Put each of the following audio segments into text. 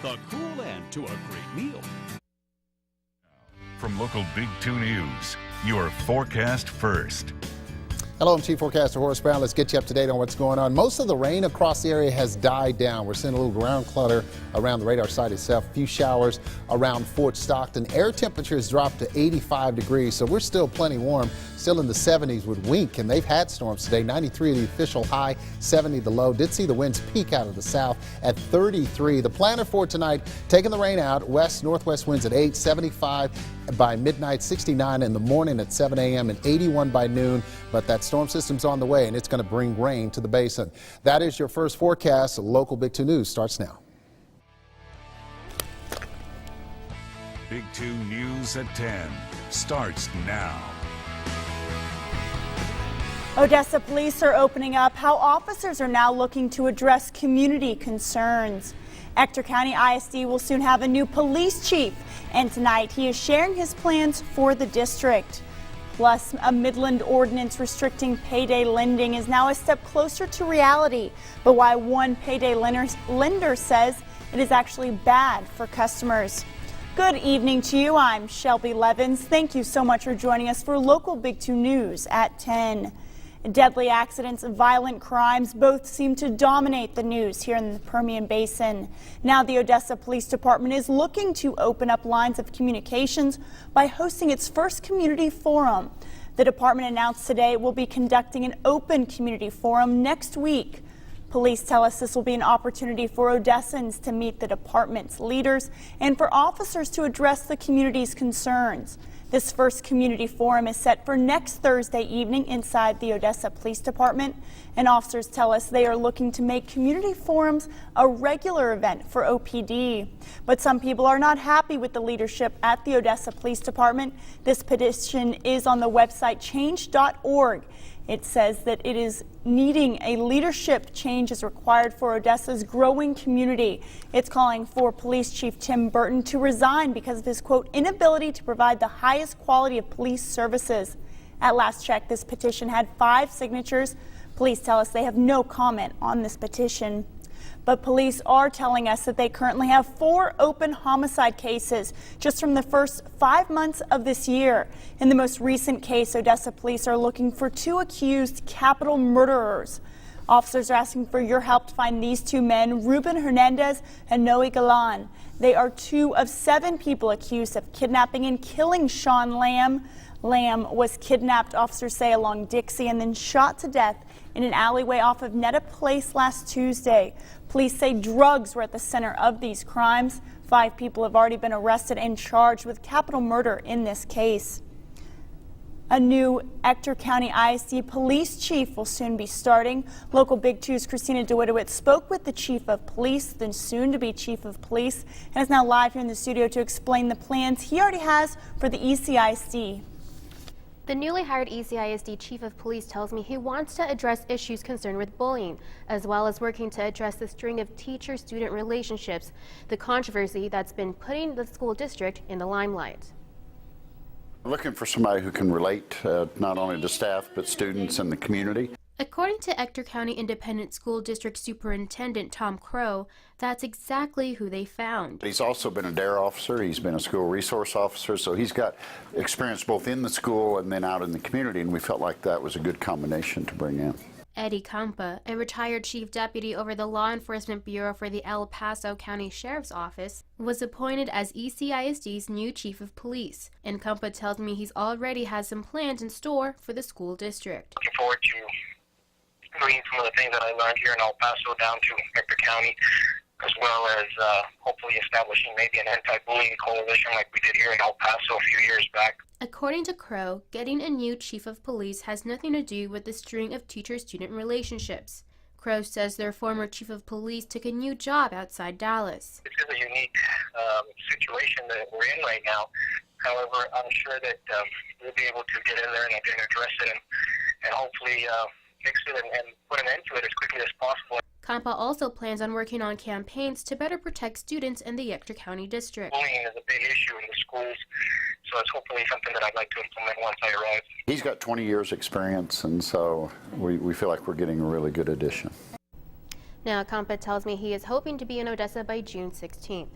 the cool end to a great meal. From local Big 2 News, your forecast first. Hello, I'm Chief Forecaster Horace Brown. Let's get you up to date on what's going on. Most of the rain across the area has died down. We're seeing a little ground clutter around the radar site itself. A few showers around Fort Stockton. Air temperatures dropped to 85 degrees, so we're still plenty warm. Still in the 70s with Wink, and they've had storms today. 93 the official high, 70 the low. Did see the winds peak out of the south at 33. The planner for tonight, taking the rain out. West-northwest winds at 8, 75 by midnight, 69 in the morning at 7 a.m. and 81 by noon. But that storm system's on the way, and it's going to bring rain to the basin. That is your first forecast. Local Big 2 News starts now. Big 2 News at 10 starts now. Odessa police are opening up how officers are now looking to address community concerns. Ector County ISD will soon have a new police chief, and tonight he is sharing his plans for the district. Plus, a Midland ordinance restricting payday lending is now a step closer to reality, but why one payday lender says it is actually bad for customers. Good evening to you. I'm Shelby Levins. Thank you so much for joining us for local Big 2 News at 10. Deadly accidents and violent crimes both seem to dominate the news here in the Permian Basin. Now the Odessa Police Department is looking to open up lines of communications by hosting its first community forum. The department announced today it will be conducting an open community forum next week. Police tell us this will be an opportunity for Odessans to meet the department's leaders and for officers to address the community's concerns. This first community forum is set for next Thursday evening inside the Odessa Police Department, and officers tell us they are looking to make community forums a regular event for OPD. But some people are not happy with the leadership at the Odessa Police Department. This petition is on the website change.org. It says that it is needing a leadership change is required for Odessa's growing community. It's calling for Police Chief Tim Burton to resign because of his, quote, inability to provide the highest quality of police services. At last check, this petition had 5 signatures. Police tell us they have no comment on this petition. But police are telling us that they currently have 4 open homicide cases just from the first 5 months of this year. In the most recent case, Odessa police are looking for 2 accused capital murderers. Officers are asking for your help to find these 2 men, Ruben Hernandez and Noe Galan. They are 2 of 7 people accused of kidnapping and killing Sean Lamb. Lamb was kidnapped, officers say, along Dixie and then shot to death in an alleyway off of Netta Place last Tuesday. Police say drugs were at the center of these crimes. 5 people have already been arrested and charged with capital murder in this case. A new Ector County ISD police chief will soon be starting. Local Big 2's Christina DeWittowitz spoke with the chief of police, then soon to be chief of police, and is now live here in the studio to explain the plans he already has for the ECISD. The newly hired ECISD Chief of Police tells me he wants to address issues concerned with bullying, as well as working to address the string of teacher-student relationships, the controversy that's been putting the school district in the limelight. Looking for somebody who can relate not only to staff but students and the community. According to Ector County Independent School District Superintendent Tom Crow, that's exactly who they found. He's also been a DARE officer, he's been a school resource officer, so he's got experience both in the school and then out in the community, and we felt like that was a good combination to bring in. Eddie Campa, a retired chief deputy over the Law Enforcement Bureau for the El Paso County Sheriff's Office, was appointed as ECISD's new chief of police. And Campa tells me he's already has some plans in store for the school district. Looking forward to bringing some of the things that I learned here in El Paso down to Ector County, as well as hopefully establishing maybe an anti-bullying coalition like we did here in El Paso a few years back. According to Crow, getting a new chief of police has nothing to do with the string of teacher-student relationships. Crow says their former chief of police took a new job outside Dallas. This is a unique situation that we're in right now. However, I'm sure that we'll be able to get in there and address it and hopefully fix it and put an end to it as quickly as possible. Campa also plans on working on campaigns to better protect students in the Ector County District. Bullying is a big issue in the schools, so it's hopefully something that I'd like to implement once I arrive. He's got 20 years experience, and so we feel like we're getting a really good addition. Now, Compa tells me he is hoping to be in Odessa by June 16th.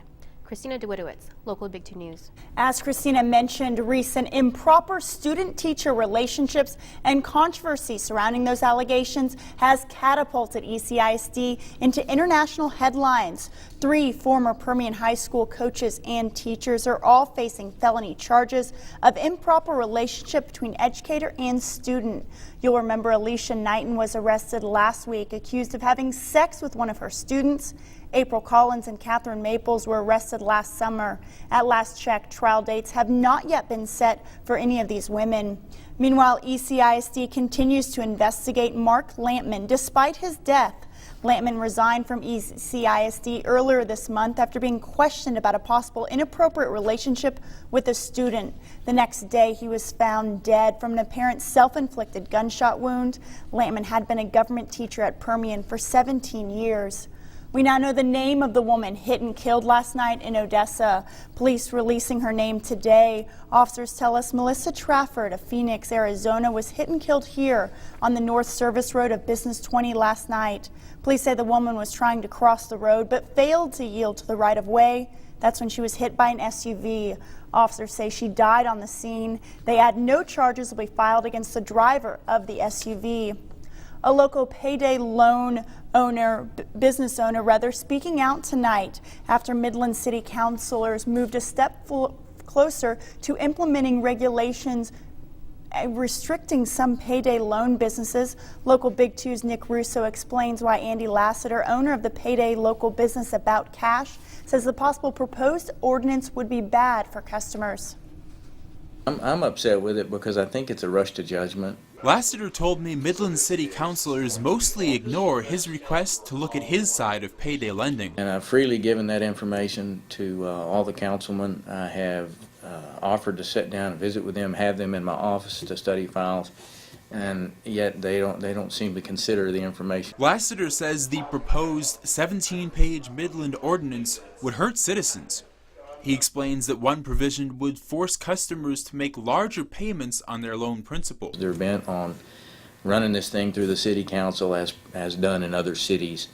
Christina DeWitowitz, Local Big 2 News. As Christina mentioned, recent improper student-teacher relationships and controversy surrounding those allegations has catapulted ECISD into international headlines. 3 former Permian High School coaches and teachers are all facing felony charges of improper relationship between educator and student. You'll remember Alicia Knighton was arrested last week, accused of having sex with one of her students. April Collins and Catherine Maples were arrested last summer. At last check, trial dates have not yet been set for any of these women. Meanwhile, ECISD continues to investigate Mark Lampman despite his death. Lampman resigned from ECISD earlier this month after being questioned about a possible inappropriate relationship with a student. The next day, he was found dead from an apparent self-inflicted gunshot wound. Lampman had been a government teacher at Permian for 17 years. We now know the name of the woman hit and killed last night in Odessa. Police releasing her name today. Officers tell us Melissa Trafford of Phoenix, Arizona, was hit and killed here on the North Service Road of Business 20 last night. Police say the woman was trying to cross the road but failed to yield to the right of way. That's when she was hit by an SUV. Officers say she died on the scene. They add no charges will be filed against the driver of the SUV. A local payday loan business owner, speaking out tonight after Midland City councilors moved a step closer to implementing regulations restricting some payday loan businesses. Local Big 2's Nick Russo explains why Andy Lassiter, owner of the payday local business About Cash, says the possible proposed ordinance would be bad for customers. I'm upset with it because I think it's a rush to judgment. Lassiter told me Midland City councilors mostly ignore his request to look at his side of payday lending. And I've freely given that information to all the councilmen. I have offered to sit down and visit with them, have them in my office to study files, and yet they don't seem to consider the information. Lassiter says the proposed 17-page Midland ordinance would hurt citizens. He explains that one provision would force customers to make larger payments on their loan principal. They're bent on running this thing through the city council as done in other cities,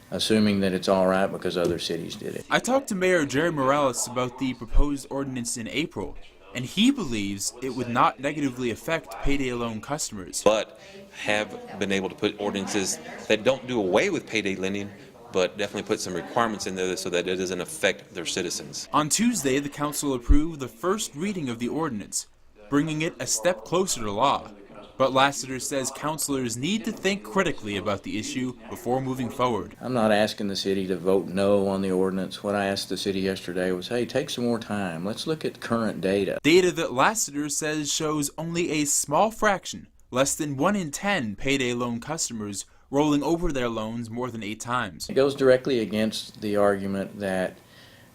assuming that it's all right because other cities did it. I talked to Mayor Jerry Morales about the proposed ordinance in April, and he believes it would not negatively affect payday loan customers. But have been able to put ordinances that don't do away with payday lending, but definitely put some requirements in there so that it doesn't affect their citizens. On Tuesday, the council approved the first reading of the ordinance, bringing it a step closer to law. But Lassiter says councilors need to think critically about the issue before moving forward. I'm not asking the city to vote no on the ordinance. What I asked the city yesterday was, hey, take some more time. Let's look at current data. Data that Lassiter says shows only a small fraction, less than 1 in 10 payday loan customers rolling over their loans more than 8 times. It goes directly against the argument that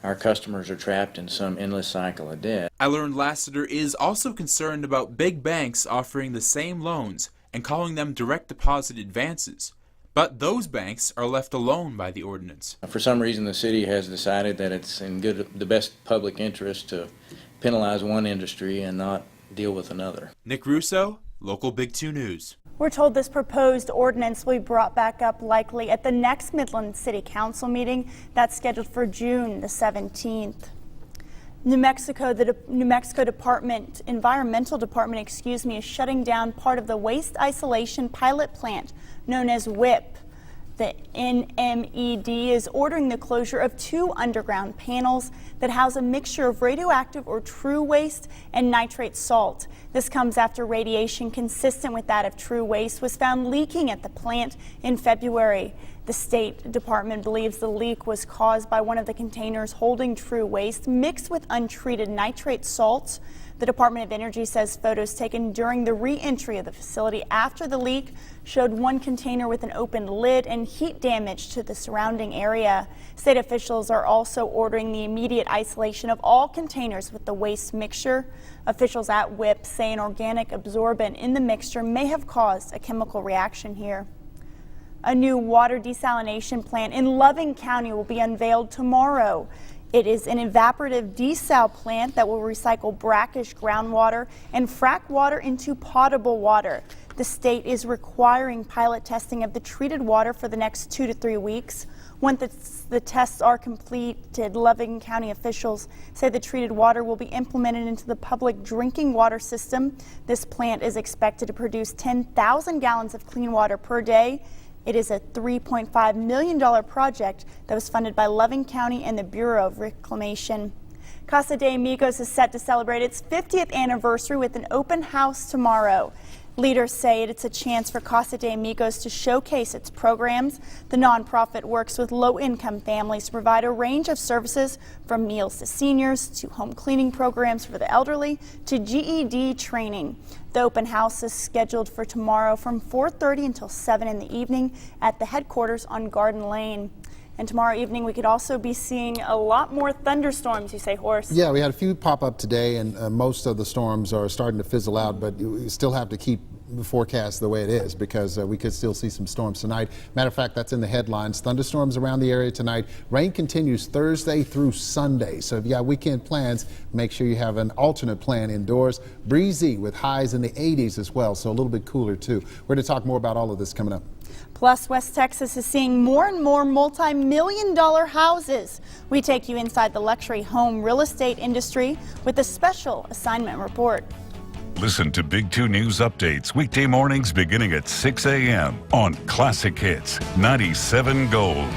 our customers are trapped in some endless cycle of debt. I learned Lassiter is also concerned about big banks offering the same loans and calling them direct deposit advances. But those banks are left alone by the ordinance. For some reason, the city has decided that it's in the best public interest to penalize one industry and not deal with another. Nick Russo, Local Big 2 News. We're told this proposed ordinance will be brought back up likely at the next Midland City Council meeting that's scheduled for June the 17th. New Mexico Environmental Department, is shutting down part of the waste isolation pilot plant known as WIP. The NMED is ordering the closure of 2 underground panels that house a mixture of radioactive or true waste and nitrate salt. This comes after radiation consistent with that of true waste was found leaking at the plant in February. The State Department believes the leak was caused by one of the containers holding true waste mixed with untreated nitrate salts. The Department of Energy says photos taken during the re-entry of the facility after the leak showed one container with an open lid and heat damage to the surrounding area. State officials are also ordering the immediate isolation of all containers with the waste mixture. Officials at WIP say an organic absorbent in the mixture may have caused a chemical reaction here. A new water desalination plant in Loving County will be unveiled tomorrow. It is an evaporative desal plant that will recycle brackish groundwater and frack water into potable water. The state is requiring pilot testing of the treated water for the next 2 to 3 weeks. Once the tests are completed, Loving County officials say the treated water will be implemented into the public drinking water system. This plant is expected to produce 10,000 gallons of clean water per day. It is a $3.5 million project that was funded by Loving County and the Bureau of Reclamation. Casa de Amigos is set to celebrate its 50th anniversary with an open house tomorrow. Leaders say it's a chance for Casa de Amigos to showcase its programs. The nonprofit works with low-income families to provide a range of services from meals to seniors to home cleaning programs for the elderly to GED training. The open house is scheduled for tomorrow from 4:30 until 7 in the evening at the headquarters on Garden Lane. And tomorrow evening, we could also be seeing a lot more thunderstorms, you say, Horace? Yeah, we had a few pop up today, and most of the storms are starting to fizzle out, but you still have to keep the forecast the way it is because we could still see some storms tonight. Matter of fact, that's in the headlines. Thunderstorms around the area tonight. Rain continues Thursday through Sunday. So if you got weekend plans, make sure you have an alternate plan indoors. Breezy with highs in the 80s as well, so a little bit cooler too. We're going to talk more about all of this coming up. Plus, West Texas is seeing more and more multi-million-dollar houses. We take you inside the luxury home real estate industry with a special assignment report. Listen to Big 2 News updates weekday mornings beginning at 6 a.m. on Classic Hits 97 Gold.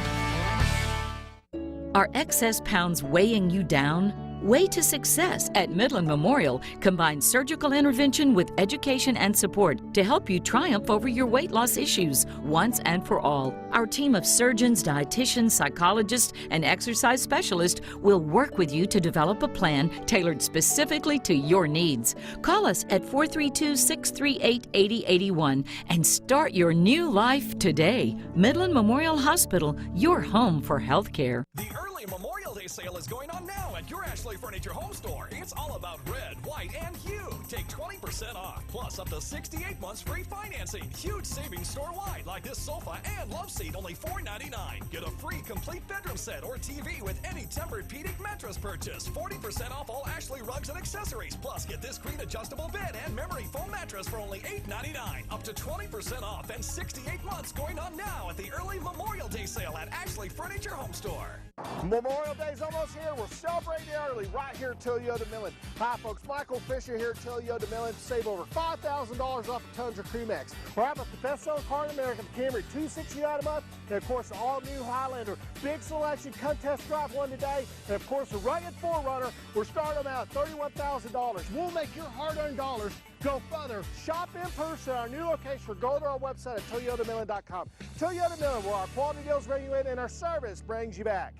Are excess pounds weighing you down? Way to Success at Midland Memorial combines surgical intervention with education and support to help you triumph over your weight loss issues once and for all. Our team of surgeons, dietitians, psychologists, and exercise specialists will work with you to develop a plan tailored specifically to your needs. Call us at 432-638-8081 and start your new life today. Midland Memorial Hospital, your home for health care. The early Memorial Day sale is going on now at your Ashley Furniture Home Store. It's all about red, white, and hue. Take 20% off, plus up to 68 months free financing. Huge savings store-wide, like this sofa and love seat, only $4.99. Get a free complete bedroom set or TV with any Tempur-Pedic mattress purchase. 40% off all Ashley rugs and accessories. Plus, get this queen adjustable bed and memory foam mattress for only $8.99. Up to 20% off and 68 months going on now at the early Memorial Day sale at Ashley Furniture Home Store. Memorial Day's almost here. We're celebrating early right here at Toyota Millen. Hi, folks. Michael Fisher here at Toyota Millen. Save over $5,000 off of Tundra Crew-Max. We're having the best-selling car in America, the Camry, $269 a month. And, of course, the all-new Highlander. Big selection. Come test drive one today. And, of course, the rugged 4Runner. We're starting them out at $31,000. We'll make your hard-earned dollars go further. Shop in person at our new location or go to our website at toyotamillen.com. Toyota Millen, where our quality deals bring you in and our service brings you back.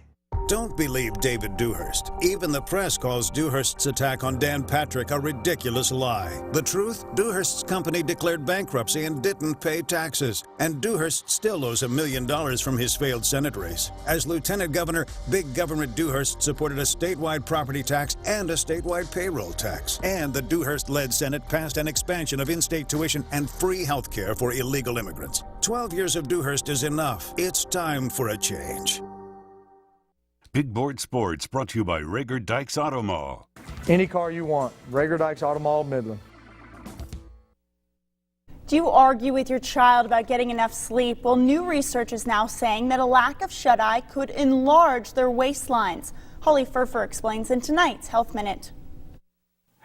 Don't believe David Dewhurst. Even the press calls Dewhurst's attack on Dan Patrick a ridiculous lie. The truth? Dewhurst's company declared bankruptcy and didn't pay taxes. And Dewhurst still owes $1 million from his failed Senate race. As Lieutenant Governor, Big Government Dewhurst supported a statewide property tax and a statewide payroll tax. And the Dewhurst-led Senate passed an expansion of in-state tuition and free health care for illegal immigrants. 12 years of Dewhurst is enough. It's time for a change. Big Board Sports brought to you by Rager Dykes Auto Mall. Any car you want. Rager Dykes Auto Mall, Midland. Do you argue with your child about getting enough sleep? Well, new research is now saying that a lack of shut-eye could enlarge their waistlines. Holly Furfer explains in tonight's Health Minute.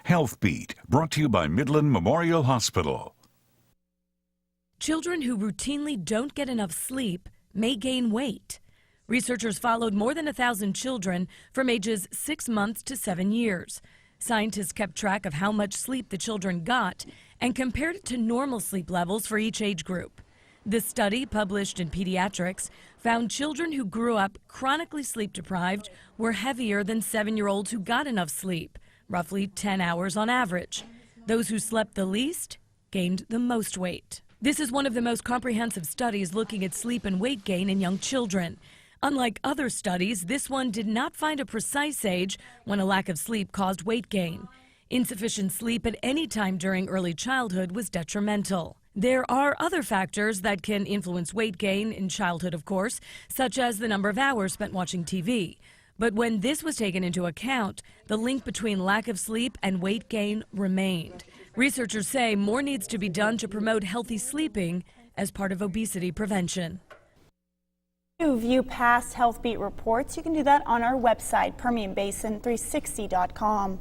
Health Beat, brought to you by Midland Memorial Hospital. Children who routinely don't get enough sleep may gain weight. Researchers followed more than 1,000 children from ages 6 months to 7 years. Scientists kept track of how much sleep the children got and compared it to normal sleep levels for each age group. This study, published in Pediatrics, found children who grew up chronically sleep deprived were heavier than 7-year-olds who got enough sleep, roughly 10 hours on average. Those who slept the least gained the most weight. This is one of the most comprehensive studies looking at sleep and weight gain in young children. Unlike other studies, this one did not find a precise age when a lack of sleep caused weight gain. Insufficient sleep at any time during early childhood was detrimental. There are other factors that can influence weight gain in childhood, of course, such as the number of hours spent watching TV. But when this was taken into account, the link between lack of sleep and weight gain remained. Researchers say more needs to be done to promote healthy sleeping as part of obesity prevention. To view past Health Beat reports, you can do that on our website, PermianBasin360.com.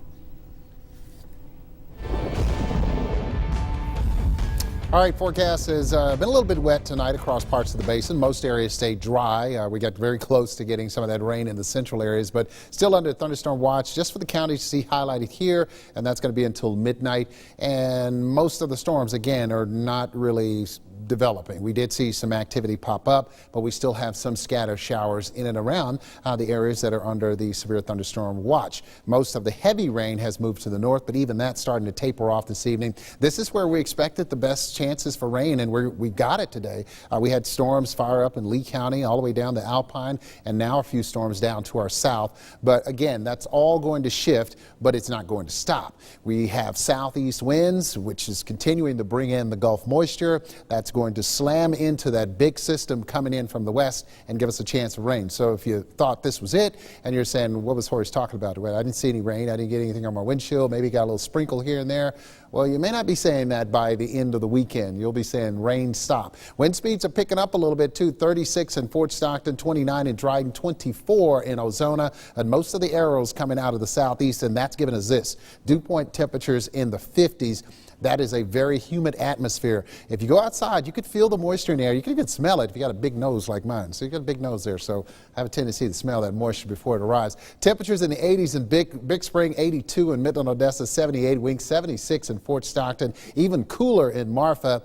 All right, forecast has been a little bit wet tonight across parts of the basin. Most areas stayed dry. We got very close to getting some of that rain in the central areas, but still under thunderstorm watch just for the counties you see highlighted here, and that's going to be until midnight. And most of the storms, again, are not really developing. We did see some activity pop up, but we still have some scattered showers in and around the areas that are under the severe thunderstorm watch. Most of the heavy rain has moved to the north, but even that's starting to taper off this evening. This is where we expected the best chances for rain, and we got it today. We had storms fire up in Lee County all the way down to Alpine, and now a few storms down to our south. But again, that's all going to shift, but it's not going to stop. We have southeast winds, which is continuing to bring in the Gulf moisture. That's going to slam into that big system coming in from the west and give us a chance of rain. So if you thought this was it and you're saying, what was Horace talking about? Well, I didn't see any rain. I didn't get anything on my windshield. Maybe got a little sprinkle here and there. Well, you may not be saying that by the end of the weekend. You'll be saying rain stop. Wind speeds are picking up a little bit too. 36 in Fort Stockton, 29 in Dryden, 24 in Ozona, and most of the arrows coming out of the southeast, and that's giving us this. Dew point temperatures in the 50s. That is a very humid atmosphere. If you go outside, you could feel the moisture in the air. You can even smell it if you got a big nose like mine. So you got a big nose there, so I have a tendency to smell that moisture before it arrives. Temperatures in the 80s in Big Spring, 82 in Midland, Odessa, 78 Wink, 76 in Fort Stockton, even cooler in Marfa.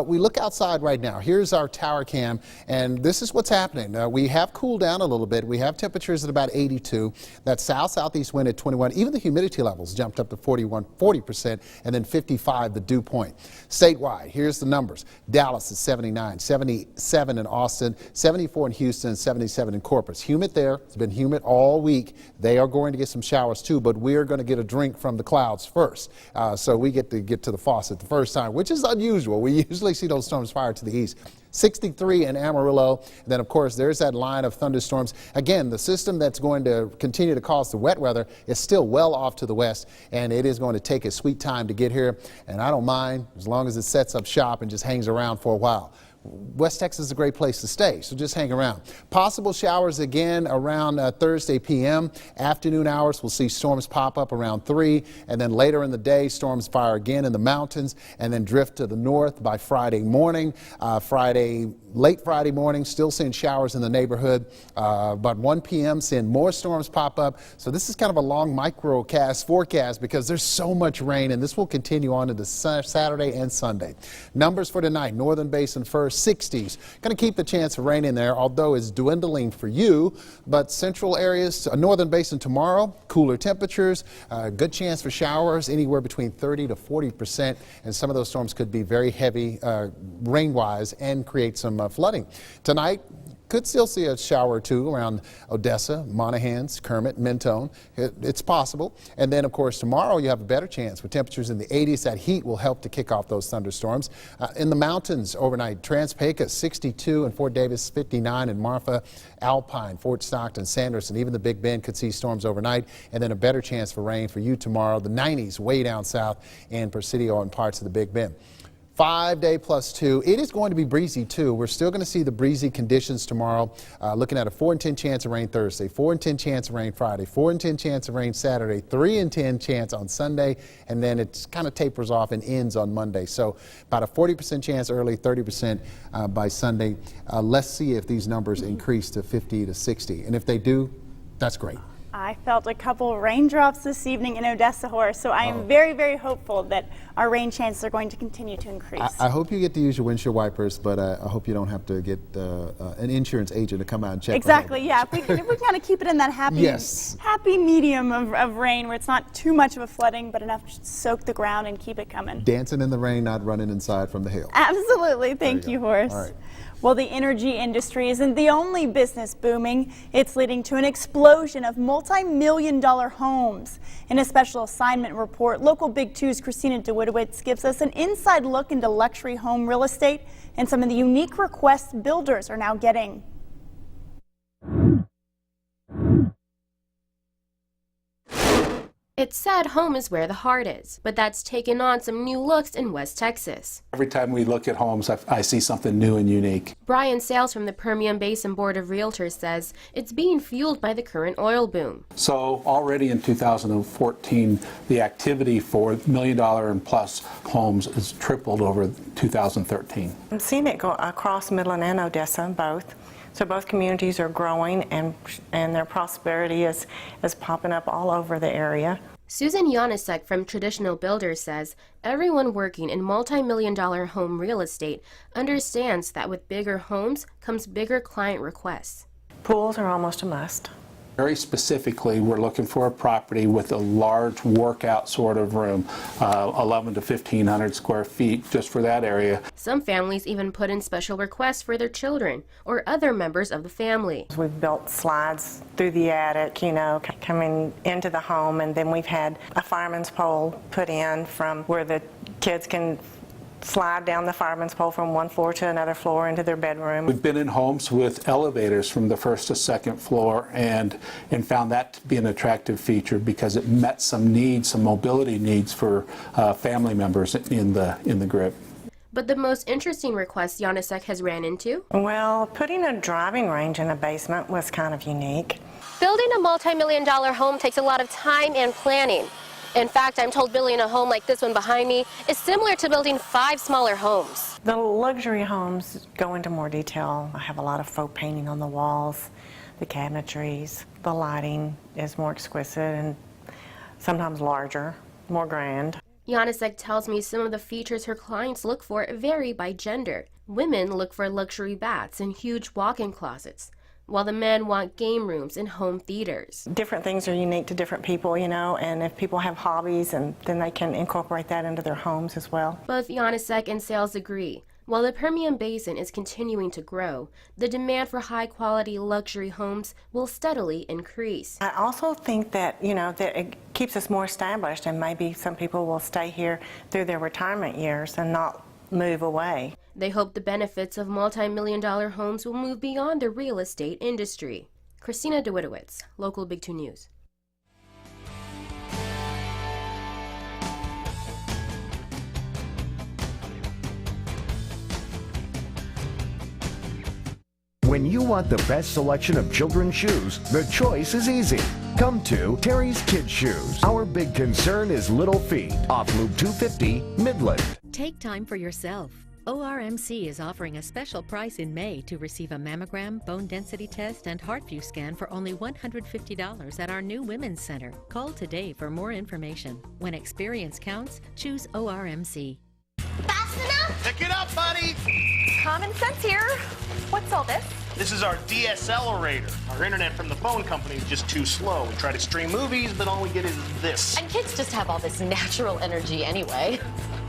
We look outside right now. Here's our tower cam, and this is what's happening. We have cooled down a little bit. We have temperatures at about 82. That south-southeast wind at 21. Even the humidity levels jumped up to 40%, and then 55 the dew point. Statewide, here's the numbers. Dallas is 79, 77 in Austin, 74 in Houston, 77 in Corpus. Humid there. It's been humid all week. They are going to get some showers too, but we're going to get a drink from the clouds first. So we get to the faucet the first time, which is unusual. We usually see those storms fire to the east. 63 in Amarillo. And then, of course, there's that line of thunderstorms. Again, the system that's going to continue to cause the wet weather is still well off to the west, and it is going to take a sweet time to get here. And I don't mind as long as it sets up shop and just hangs around for a while. West Texas is a great place to stay, so just hang around. Possible showers again around Thursday p.m. Afternoon hours, we'll see storms pop up around 3, and then later in the day, storms fire again in the mountains and then drift to the north by Friday morning. Late Friday morning, still seeing showers in the neighborhood. But 1 p.m., seeing more storms pop up. So this is kind of a long microcast forecast because there's so much rain, and this will continue on into Saturday and Sunday. Numbers for tonight, Northern Basin first, 60s. Going to keep the chance of rain in there, although it's dwindling for you. But central areas, Northern Basin tomorrow, cooler temperatures, good chance for showers, anywhere between 30 to 40%. And some of those storms could be very heavy rain-wise and create some flooding. Tonight, could still see a shower or two around Odessa, Monahans, Kermit, Mentone. It's possible. And then, of course, tomorrow you have a better chance with temperatures in the 80s. That heat will help to kick off those thunderstorms. In the mountains overnight, Trans-Pecos 62 and Fort Davis 59 and Marfa, Alpine, Fort Stockton, Sanderson, even the Big Bend could see storms overnight. And then a better chance for rain for you tomorrow. The 90s way down south in Presidio and parts of the Big Bend. 5-day plus 2. It is going to be breezy too. We're still going to see the breezy conditions tomorrow. Looking at a 4 in 10 chance of rain Thursday, 4 in 10 chance of rain Friday, 4 in 10 chance of rain Saturday, 3 in 10 chance on Sunday, and then it kind of tapers off and ends on Monday. So about a 40% chance early, 30% by Sunday. Let's see if these numbers increase to 50 to 60. And if they do, that's great. I felt a couple raindrops this evening in Odessa, Horace, so I am very, very hopeful that our rain chances are going to continue to increase. I hope you get to use your windshield wipers, but I hope you don't have to get an insurance agent to come out and check. Exactly, yeah. If we kind of keep it in that happy medium of rain where it's not too much of a flooding, but enough to soak the ground and keep it coming. Dancing in the rain, not running inside from the hail. Absolutely. Thank you, Horace. All right. Well, the energy industry isn't the only business booming. It's leading to an explosion of multi-million-dollar homes. In a special assignment report, local Big 2's Christina DeWitowitz gives us an inside look into luxury home real estate and some of the unique requests builders are now getting. It's said home is where the heart is, but that's taken on some new looks in West Texas. Every time we look at homes, I see something new and unique. Brian Sales from the Permian Basin Board of Realtors says it's being fueled by the current oil boom. So already in 2014, the activity for $1 million and plus homes has tripled over 2013. I'm seeing it go across Midland and Odessa, both. So both communities are growing, and their prosperity is popping up all over the area. Susan Janasek from Traditional Builders says everyone working in multi-million-dollar home real estate understands that with bigger homes comes bigger client requests. Pools are almost a must. Very specifically, we're looking for a property with a large workout sort of room, 11 to 1,500 square feet just for that area. Some families even put in special requests for their children or other members of the family. We've built slides through the attic, coming into the home, and then we've had a fireman's pole put in from where the kids can slide down the fireman's pole from one floor to another floor into their bedroom. We've been in homes with elevators from the first to second floor and found that to be an attractive feature because it met some needs, some mobility needs for family members in the GRIP. But the most interesting request Janasek has ran into? Well, putting a driving range in a basement was kind of unique. Building a multi-million-dollar home takes a lot of time and planning. In fact, I'm told building a home like this one behind me is similar to building 5 smaller homes. The luxury homes go into more detail. I have a lot of faux painting on the walls, the cabinetries. The lighting is more exquisite and sometimes larger, more grand. Janasek tells me some of the features her clients look for vary by gender. Women look for luxury baths and huge walk-in closets, while the men want game rooms and home theaters. Different things are unique to different people, and if people have hobbies, and then they can incorporate that into their homes as well. Both Janasek and Sales agree. While the Permian Basin is continuing to grow, the demand for high-quality luxury homes will steadily increase. I also think that, that it keeps us more established, and maybe some people will stay here through their retirement years and not move away. They hope the benefits of multi-million-dollar homes will move beyond the real estate industry. Christina DeWitowitz, Local Big 2 News. When you want the best selection of children's shoes, the choice is easy. Come to Terry's Kids Shoes. Our big concern is little feet. Off Loop 250, Midland. Take time for yourself. ORMC is offering a special price in May to receive a mammogram, bone density test, and heart view scan for only $150 at our new Women's Center. Call today for more information. When experience counts, choose ORMC. Fast enough? Pick it up, buddy! Common sense here. What's all this? This is our DSLerator. Our internet from the phone company is just too slow. We try to stream movies, but all we get is this. And kids just have all this natural energy anyway.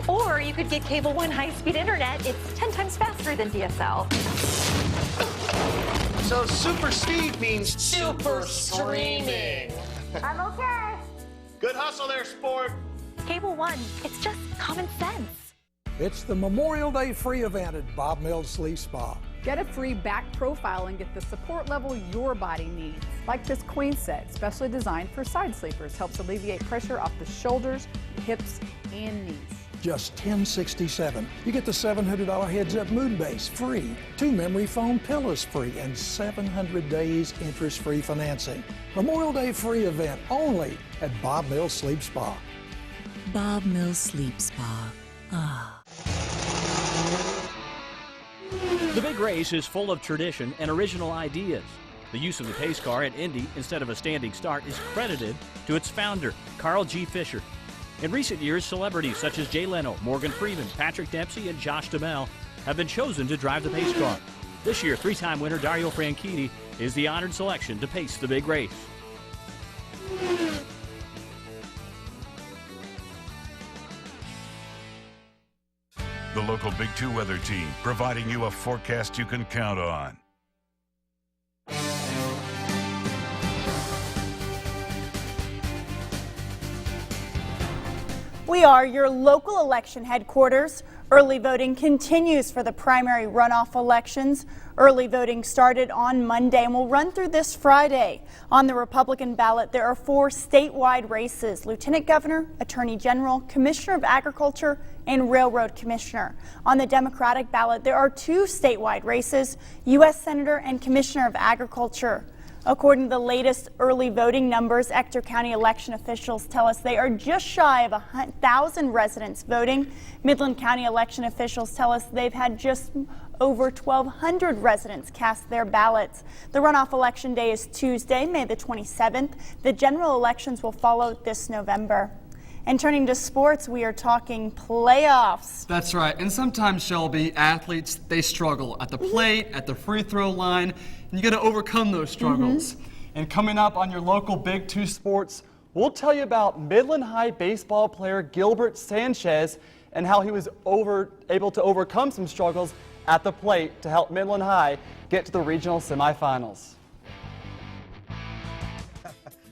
Or you could get Cable One high-speed internet. It's 10 times faster than DSL. So super speed means super streaming. I'm okay. Good hustle there, sport. Cable One, it's just common sense. It's the Memorial Day free event at Bob Mills Sleep Spa. Get a free back profile and get the support level your body needs. Like this queen set, specially designed for side sleepers, helps alleviate pressure off the shoulders, hips, and knees. Just $1067. You get the $700 heads-up moon base free, 2 memory foam pillows free, and 700 days interest-free financing. Memorial Day free event only at Bob Mills Sleep Spa. Bob Mills Sleep Spa. Ah. The big race is full of tradition and original ideas. The use of the pace car at Indy instead of a standing start is credited to its founder, Carl G. Fisher. In recent years, celebrities such as Jay Leno, Morgan Freeman, Patrick Dempsey, and Josh Duhamel have been chosen to drive the pace car. This year, 3-time winner Dario Franchitti is the honored selection to pace the big race. The local Big 2 weather team, providing you a forecast you can count on. We are your local election headquarters. Early voting continues for the primary runoff elections. Early voting started on Monday and will run through this Friday. On the Republican ballot, there are 4 statewide races: Lieutenant Governor, Attorney General, Commissioner of Agriculture, and Railroad Commissioner. On the Democratic ballot, there are 2 statewide races: U.S. Senator and Commissioner of Agriculture. According to the latest early voting numbers, Ector County election officials tell us they are just shy of 1,000 residents voting. Midland County election officials tell us they've had just over 1,200 residents cast their ballots. The runoff election day is Tuesday, May the 27th. The general elections will follow this November. And turning to sports, we are talking playoffs. That's right. And sometimes, Shelby, athletes, they struggle at the plate, at the free throw line, and you got to overcome those struggles. And coming up on your local Big 2 Sports, we'll tell you about Midland High baseball player Gilbert Sanchez and how he was able to overcome some struggles at the plate to help Midland High get to the regional semifinals.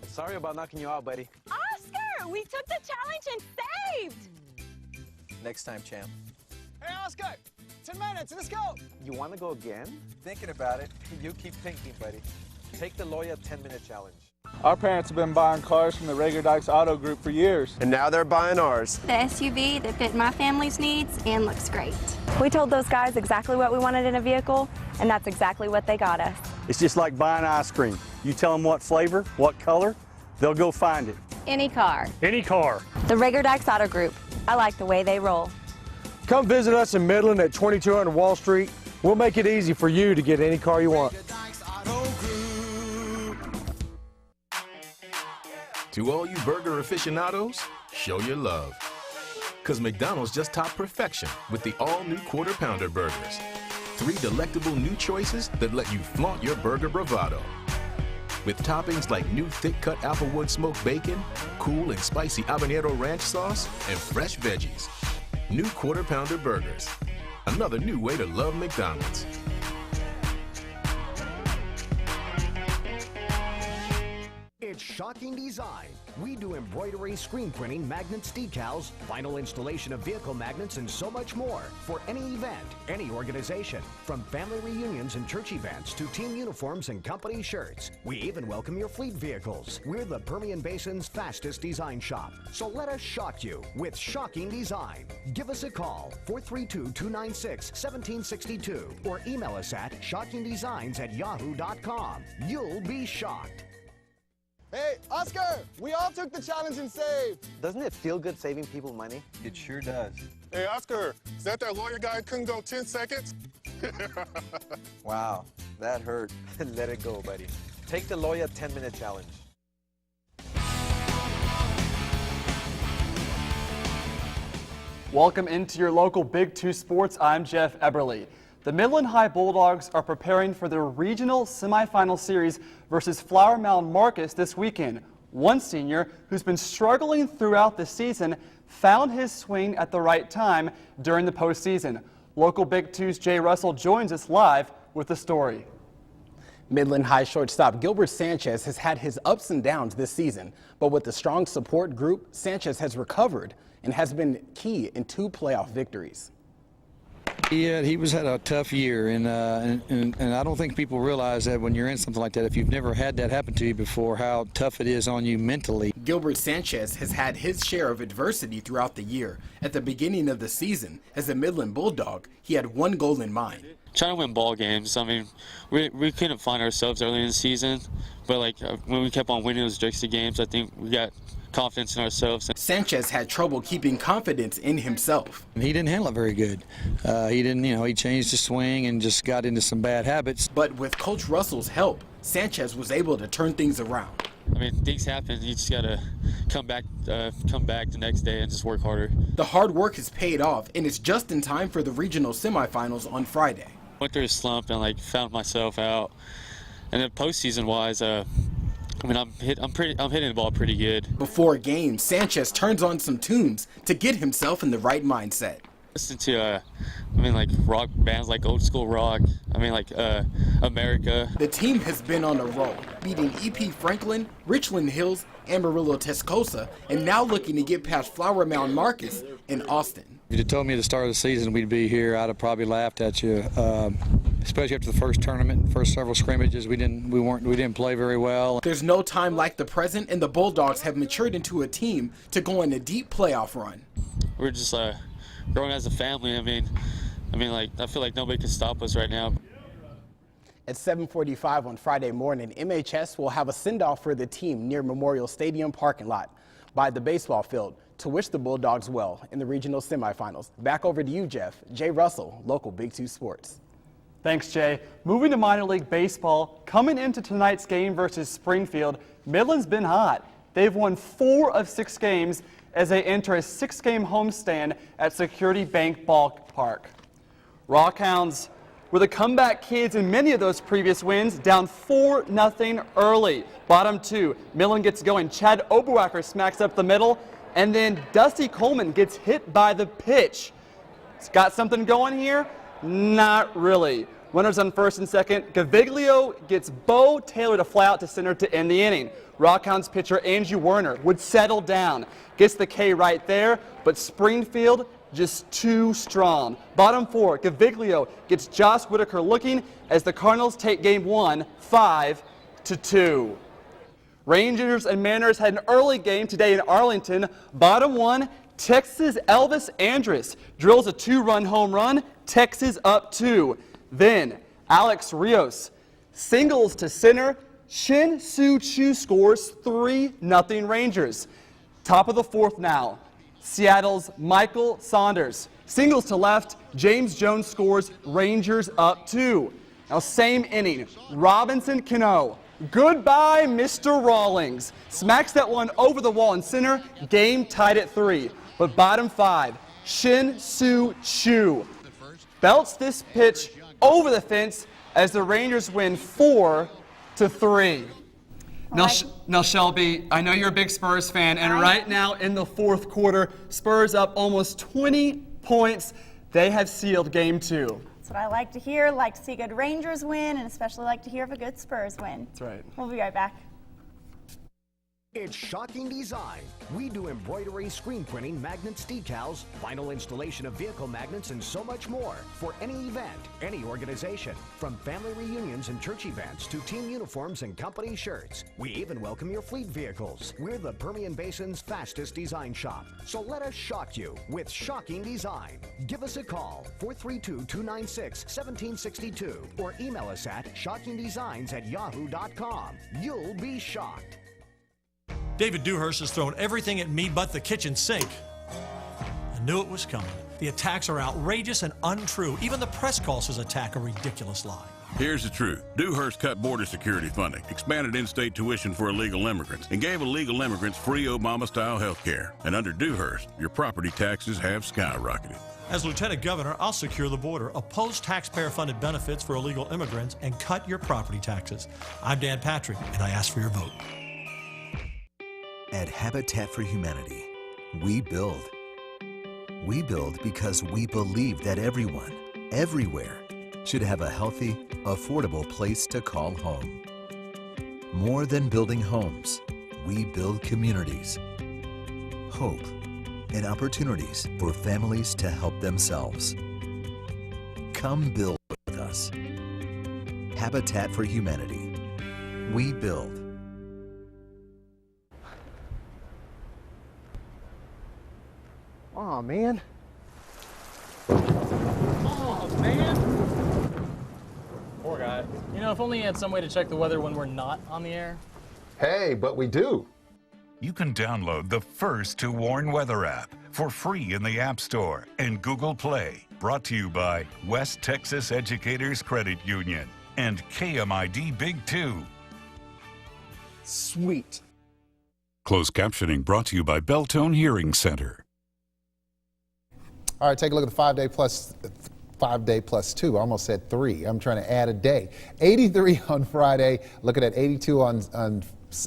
Sorry about knocking you out, buddy. Oscar, we took the challenge and saved! Next time, champ. Hey, Oscar, 10 minutes, let's go! You want to go again? Thinking about it. You keep thinking, buddy. Take the Loya 10-minute challenge. Our parents have been buying cars from the Rager Dykes Auto Group for years. And now they're buying ours. The SUV that fit my family's needs and looks great. We told those guys exactly what we wanted in a vehicle, and that's exactly what they got us. It's just like buying ice cream. You tell them what flavor, what color, they'll go find it. Any car. Any car. The Rager Dykes Auto Group. I like the way they roll. Come visit us in Midland at 2200 Wall Street. We'll make it easy for you to get any car you want. To all you burger aficionados, show your love. Because McDonald's just topped perfection with the all-new Quarter Pounder burgers. 3 delectable new choices that let you flaunt your burger bravado. With toppings like new thick-cut Applewood smoked bacon, cool and spicy habanero ranch sauce, and fresh veggies. New Quarter Pounder burgers. Another new way to love McDonald's. It's Shocking Design. We do embroidery, screen printing, magnets, decals, vinyl installation of vehicle magnets, and so much more for any event, any organization. From family reunions and church events to team uniforms and company shirts. We even welcome your fleet vehicles. We're the Permian Basin's fastest design shop. So let us shock you with Shocking Design. Give us a call, 432-296-1762, or email us at shockingdesigns@yahoo.com. You'll be shocked. Hey, Oscar, we all took the challenge and saved. Doesn't it feel good saving people money? It sure does. Hey, Oscar, is that lawyer guy couldn't go 10 seconds? Wow, that hurt. Let it go, buddy. Take the Loya 10-minute challenge. Welcome into your local Big 2 Sports. I'm Jeff Eberly. The Midland High Bulldogs are preparing for their regional semifinal series versus Flower Mound Marcus this weekend. One senior who's been struggling throughout the season found his swing at the right time during the postseason. Local Big 2's Jay Russell joins us live with the story. Midland High shortstop Gilbert Sanchez has had his ups and downs this season, but with a strong support group, Sanchez has recovered and has been key in 2 playoff victories. Yeah, he had a tough year, and I don't think people realize that when you're in something like that, if you've never had that happen to you before, how tough it is on you mentally. Gilbert Sanchez has had his share of adversity throughout the year. At the beginning of the season, as a Midland Bulldog, he had one goal in mind. Trying to win ball games. I mean, we couldn't find ourselves early in the season, but when we kept on winning those Dixie games, I think we got confidence in ourselves. Sanchez had trouble keeping confidence in himself. He didn't handle it very good. He didn't, he changed his swing and just got into some bad habits. But with Coach Russell's help, Sanchez was able to turn things around. I mean, things happen. You just gotta come back the next day and just work harder. The hard work has paid off, and it's just in time for the regional semifinals on Friday. Went through a slump and found myself out. And then postseason-wise, I'm hitting the ball pretty good. Before games, Sanchez turns on some tunes to get himself in the right mindset. Listen to, like rock bands like Old School Rock. America. The team has been on a roll, beating E.P. Franklin, Richland Hills, Amarillo Tascosa, and now looking to get past Flower Mound Marcus in Austin. If you'd told me at the start of the season we'd be here, I'd have probably laughed at you. Especially after the first tournament, first several scrimmages, we didn't play very well. There's no time like the present, and the Bulldogs have matured into a team to go on a deep playoff run. We're just growing as a family. I feel like nobody can stop us right now. At 7:45 on Friday morning, MHS will have a send-off for the team near Memorial Stadium parking lot by the baseball field to wish the Bulldogs well in the regional semifinals. Back over to you, Jeff. Jay Russell, local Big 2 Sports. Thanks, Jay. Moving to minor league baseball, coming into tonight's game versus Springfield, Midland's been hot. They've won 4 of 6 games as they enter a 6-game homestand at Security Bank Ballpark. Rockhounds were the comeback kids in many of those previous wins, down 4-0 early. Bottom 2, Midland gets going. Chad Oberwacker smacks up the middle, and then Dusty Coleman gets hit by the pitch. It's got something going here? Not really. Runners on first and second. Gaviglio gets Bo Taylor to fly out to center to end the inning. Rockhounds pitcher Angie Werner would settle down. Gets the K right there, but Springfield just too strong. Bottom 4, Gaviglio gets Josh Whitaker looking as the Cardinals take game 1, 5-2. Rangers and Mariners had an early game today in Arlington. Bottom 1, Texas Elvis Andrus drills a 2-run home run. Texas up 2. Then Alex Rios singles to center. Shin Soo Choo scores 3-0 Rangers. Top of the 4th now. Seattle's Michael Saunders singles to left. James Jones scores. Rangers up 2. Now same inning. Robinson Cano. Goodbye, Mr. Rawlings. Smacks that one over the wall in center. Game tied at 3. But bottom 5, Shin Soo Choo belts this pitch over the fence as the Rangers win 4-3. Now, Shelby, I know you're a big Spurs fan, and right now in the 4th quarter, Spurs up almost 20 points. They have sealed game 2. That's what I like to hear. Like to see good Rangers win, and especially like to hear of a good Spurs win. That's right. We'll be right back. It's Shocking Design. We do embroidery, screen printing, magnets, decals, final installation of vehicle magnets, and so much more for any event, any organization. From family reunions and church events to team uniforms and company shirts. We even welcome your fleet vehicles. We're the Permian Basin's fastest design shop. So let us shock you with Shocking Design. Give us a call, 432-296-1762, or email us at shockingdesigns@yahoo.com. You'll be shocked. David Dewhurst has thrown everything at me but the kitchen sink. I knew it was coming. The attacks are outrageous and untrue. Even the press calls his attack a ridiculous lie. Here's the truth. Dewhurst cut border security funding, expanded in-state tuition for illegal immigrants, and gave illegal immigrants free Obama-style health care. And under Dewhurst, your property taxes have skyrocketed. As Lieutenant Governor, I'll secure the border, oppose taxpayer-funded benefits for illegal immigrants, and cut your property taxes. I'm Dan Patrick, and I ask for your vote. At Habitat for Humanity, we build. We build because we believe that everyone, everywhere, should have a healthy, affordable place to call home. More than building homes, we build communities, hope, and opportunities for families to help themselves. Come build with us. Habitat for Humanity. We build. Aw, man. Oh, man. Poor guy. You know, if only he had some way to check the weather when we're not on the air. Hey, but we do. You can download the First to Warn Weather app for free in the App Store and Google Play. Brought to you by West Texas Educators Credit Union and KMID Big 2. Sweet. Closed captioning brought to you by Beltone Hearing Center. All right, take a look at the 5 day plus 2. I almost said 3. I'm trying to add a day. 83 on Friday, looking at 82 on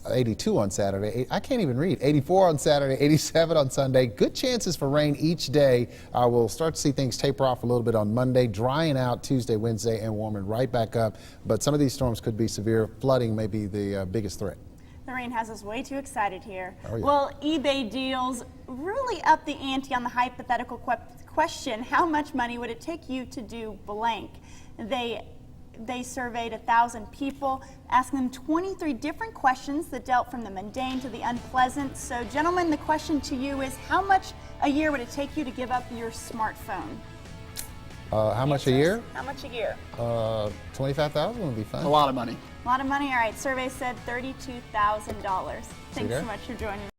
82 on Saturday. I can't even read. 84 on Saturday, 87 on Sunday. Good chances for rain each day. We'll start to see things taper off a little bit on Monday, drying out Tuesday, Wednesday, and warming right back up. But some of these storms could be severe. Flooding may be the biggest threat. The rain has us way too excited here. Oh, yeah. Well, eBay deals really up the ante on the hypothetical question, how much money would it take you to do blank? They surveyed 1,000 people, asking them 23 different questions that dealt from the mundane to the unpleasant. So, gentlemen, the question to you is, how much a year would it take you to give up your smartphone? How much a year? How much a year? $25,000 would be fun. A lot of money. A lot of money. All right, survey said $32,000. Thanks so much for joining us.